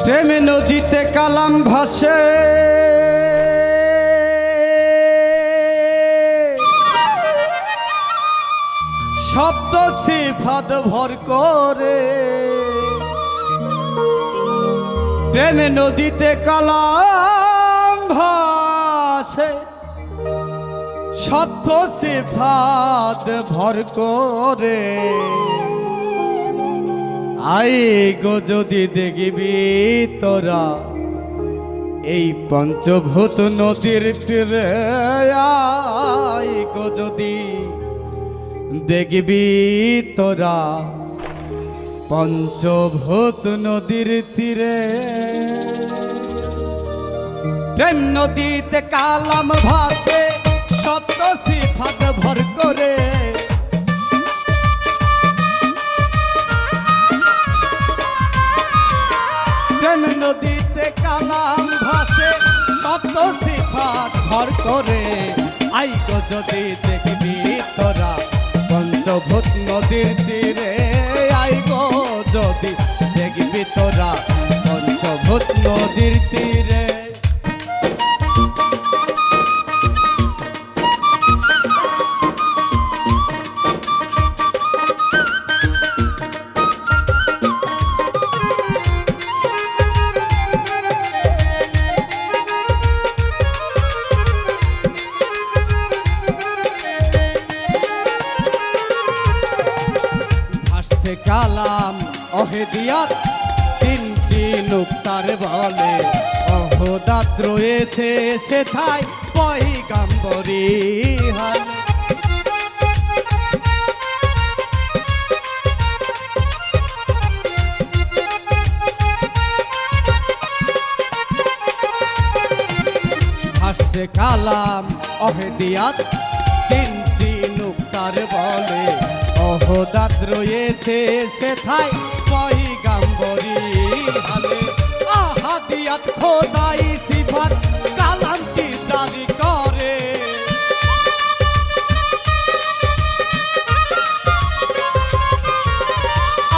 প্রেমে নদীতে কালাম ভাসে, শব্দ সিফাত ভর করে। প্রেমে নদীতে কালাম ভাসে, শব্দ সিফাত ভর করে। আই গো যদি দেখবি তোরা এই পঞ্চভূত নদীর তীরে, আই গো যদি দেখবি তোরা পঞ্চভূত নদীর তীরে। প্রেম নদীতে কালাম ভাসে, শব্দ সিফাত ভর করে। প্রেম নদীতে কালাম ভাসে, শব্দ সিফাত ভর করে। আই গো যদি দেখবি তোরা পঞ্চভূত নদীর তীরে, আই গো যদি দেখবি তোরা পঞ্চভূত নদীর তীরে। কালাম অহেদিয়াত তিনটি নুক্তার বলে, অহদাত রয়েছে সেথায় পয়গাম্বরী হালে। ভাসছে কালাম অহেদিয়াত তিনটি নুক্তার বলে, অহদাত রয়েছে সেথায় পয়গাম্বরী হালে। আহাদিয়াত খোদাই সিফাত কালামটি জারি করে।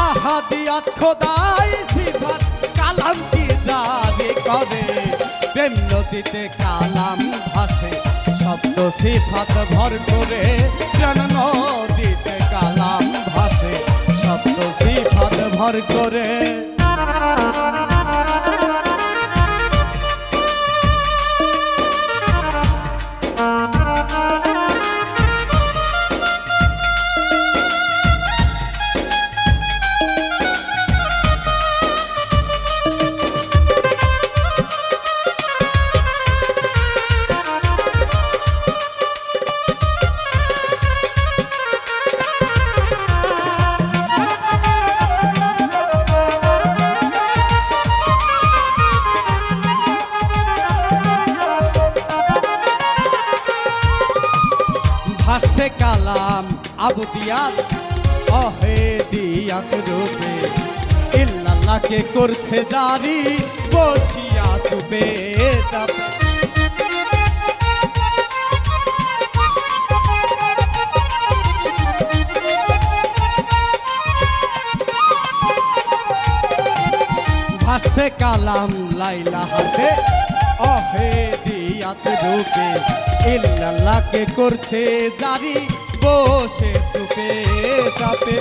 আহাদিয়াত খোদাই সিফাত কালামটি জারি করে। প্রেম নদীতে কালাম ভাসে, শব্দ সিফাত ভর করে। প্রেম নদীতে কালাম ভাসে, শব্দ সিফাত ভর করে। ভাসছে কালাম আবদিয়াত অহেদিয়াত রূপে, ইল্লাল্লাহকে করছে জারি বসিয়া চুপে চাপে। ভাসছে কালাম লাইলা হাতে অহেদিয়াত রূপে, ইল্লাল্লাহকে করছে জারি বসে চুপে চাপে।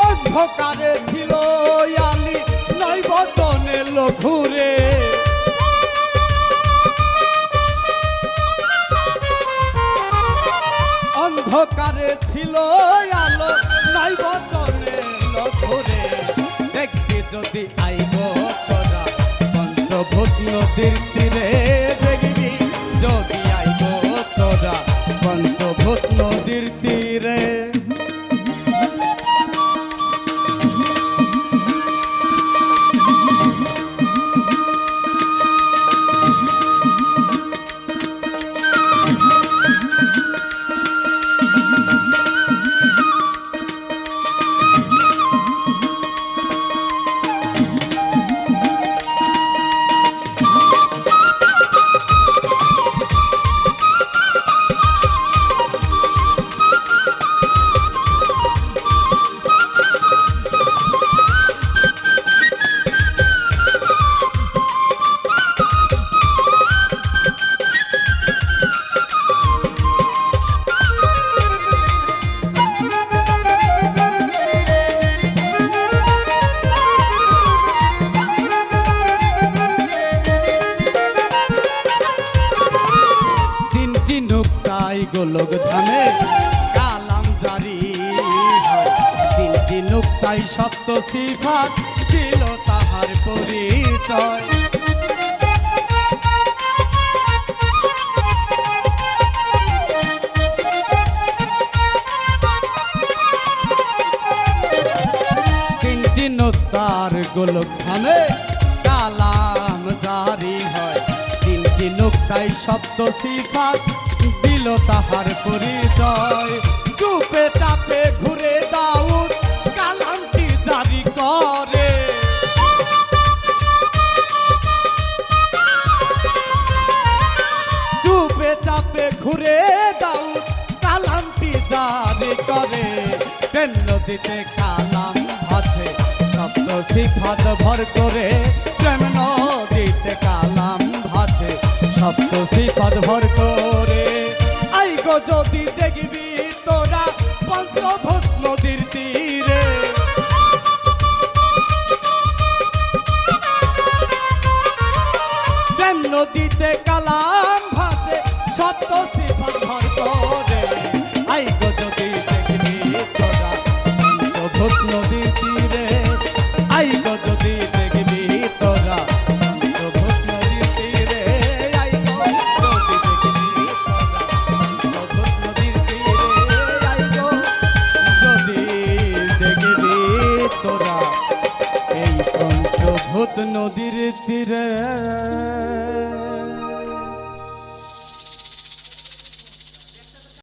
অন্ধকারে ছিল আলী নৈবতনে লঘুরে, অন্ধকারে ছিল আলো নৈবতনে লঘুরে। দেখবি যদি আইব তোরা পঞ্চভূত নদীর তীরে, দেখবি যদি আইব তোরা পঞ্চভূত নদীর তীরে। গোলক ধামে কালাম জারি হয় তিনটি নুক্তায় সপ্ত সিফাত দিল তাহার পরিচয় তিনটি নুক্তার গোলক ধামে কালাম জারি হয় তিনটি নুক্তায় সপ্ত সিফাত দিল তাহার পরিচয় চুপে চাপে ঘুরে দাউদ কালামটি জারি করে চুপে চাপে ঘুরে দাউদ কালামটি জারি করে প্রেম নদীতে কালাম ভাসে সপ্ত সিফাত ভর করে প্রেম নদীতে কালাম ভাসে সপ্ত সিফাত ভর করে আই গো যদি দেখবি তোরা পঞ্চভূত নদীর তীরে প্রেম নদীতে কালাম ভাসে সপ্ত সিফাত ভর করে আই গো যদি দেখবি তোরা পঞ্চভূত নদীর তীরে আই গো যদি দেখবি তোরা পঞ্চভূত নদীর তীরে আই গো যদি দেখবি তোরা পঞ্চভূত নদীর তীরে আই গো যদি দেখবি তোরা এই পঞ্চভূত নদীর তীরে